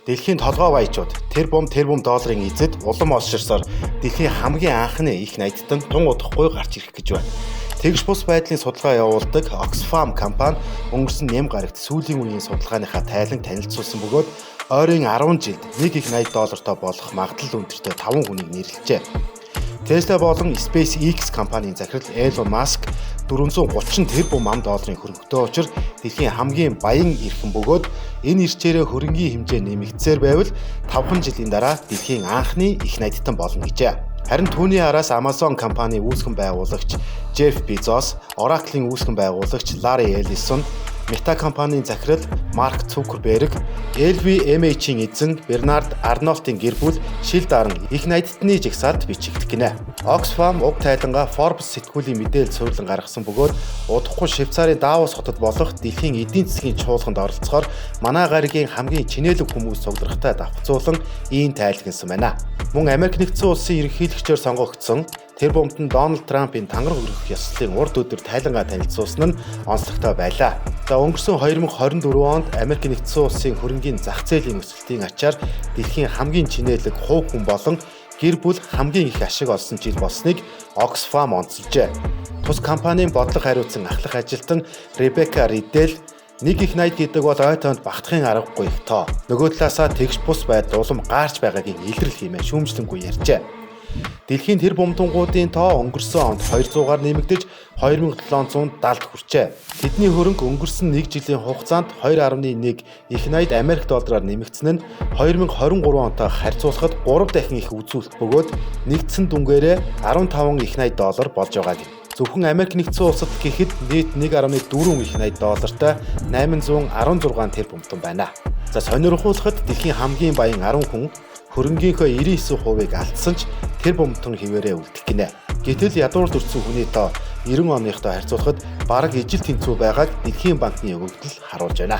Дэлхийн толгой баячууд тэрбум долларын эзэд улам олширсоор дэлхийн хамгийн анхны их найдтан тун удахгүй гарч ирэх гэж байна. Тэгш бус байдлын судалгаа явуулдаг Oxfam компани өнгөрсөн нэм гарагт сүүлийн үеийн судалгааныхаа тайлан танилцуулсан бөгөөд ойрын 10 жилд нэг их $80 болох магадлал өндөртэй 5 хүнийг нэрлэжээ. Tesla болон SpaceX компанийн захирал Elon Musk $430 тэрбум хөрөнгөтэй учир дэлхийн хамгийн баян эрхэм бөгөөд энэ ирчээрээ хөрөнгийн хэмжээ нэмэгдсээр байвал 5 жилийн дараа дэлхийн анхны их найдтан болно гэжээ. Харин түүний араас Amazon компани үүсгэн байгуулагч Jeff Bezos, Oracle-ийн үүсгэн байгуулагч Larry Ellison, Meta компанийн захирал Mark Zuckerberg, LVMH-ийн эзэн Bernard Arnault-ийн гэр бүл шил даран их найдтны жагсаалд бичигдэх гинэ. Oxfam уг тайлангаа Forbes сэтгүүлийн мэдээлэл суйрлан гаргасан бөгөөд удахгүй Швейцарын Давос хотод болох дэлхийн эдийн засгийн чуулганд оролцохоор манай гаригийн хамгийн чинээлэг хүмүүс цугдрахтай давхцуулан ийм тайлгнасан байна. Мөн Америк нэгдсэн улсын ерөнхийлөгчөөр сонгогдсон тэр бомтон Дональд Трампын тангар хөрөх ёслолын урд өдөр тайлангаа танилцуулсан нь онцлогтой байлаа. За өнгөрсөн 2024 онд Америк нэгдсэн улсын хөрөнгийн зах зээлийн өсөлтийн ачаар дэлхийн хамгийн чинээлэг хувь хүн болон гэр бүл хамгийн их ашиг олсон жил болсныг Oxfam онцолжээ. Тус компанийн бодлого хариуцсан ахлах ажилтан Ребекка Риддел нэг их найд гэдэг бол ой тоонд багтахын аргагүй их тоо. Нөгөө талаасаа тэгш бус байдал улам гаарч байгаагийн илрэл хэмээн шүүмжлэнгүй ярьжээ. Дэлхийн тэр бомтонгуудын тоо өнгөрсөн онд 200-аар нэмэгдэж 2770-д хүрчээ. Тэдний хөрөнгө өнгөрсөн 1 жилийн хугацаанд 2.1 их найд Америк доллараар нэмэгдсэн нь 2023 онтой харьцуулахад 3 дахин их үзүүлэлт бөгөөд нэгдсэн дүнгээрээ 15 их найд доллар болж байгаа гэв. Зөвхөн Америк нэгдсэн улсад гэхэд нийт 1.4 их найд доллартай 816 тэр бомтон байна. За сонирхуулахад дэлхийн хамгийн баян 10 хүн хөрөнгийнхөө 99%-ыг алдсан ч тэр бомтон хിവэрээ үлдэх гинэ. Гэтэл ядуур төрсэн хүний тоо 90 оныхтой харьцуулахад бараг ижил тэнцүү байгааг Дэлхийн банкны өгөгдөл харуулж байна.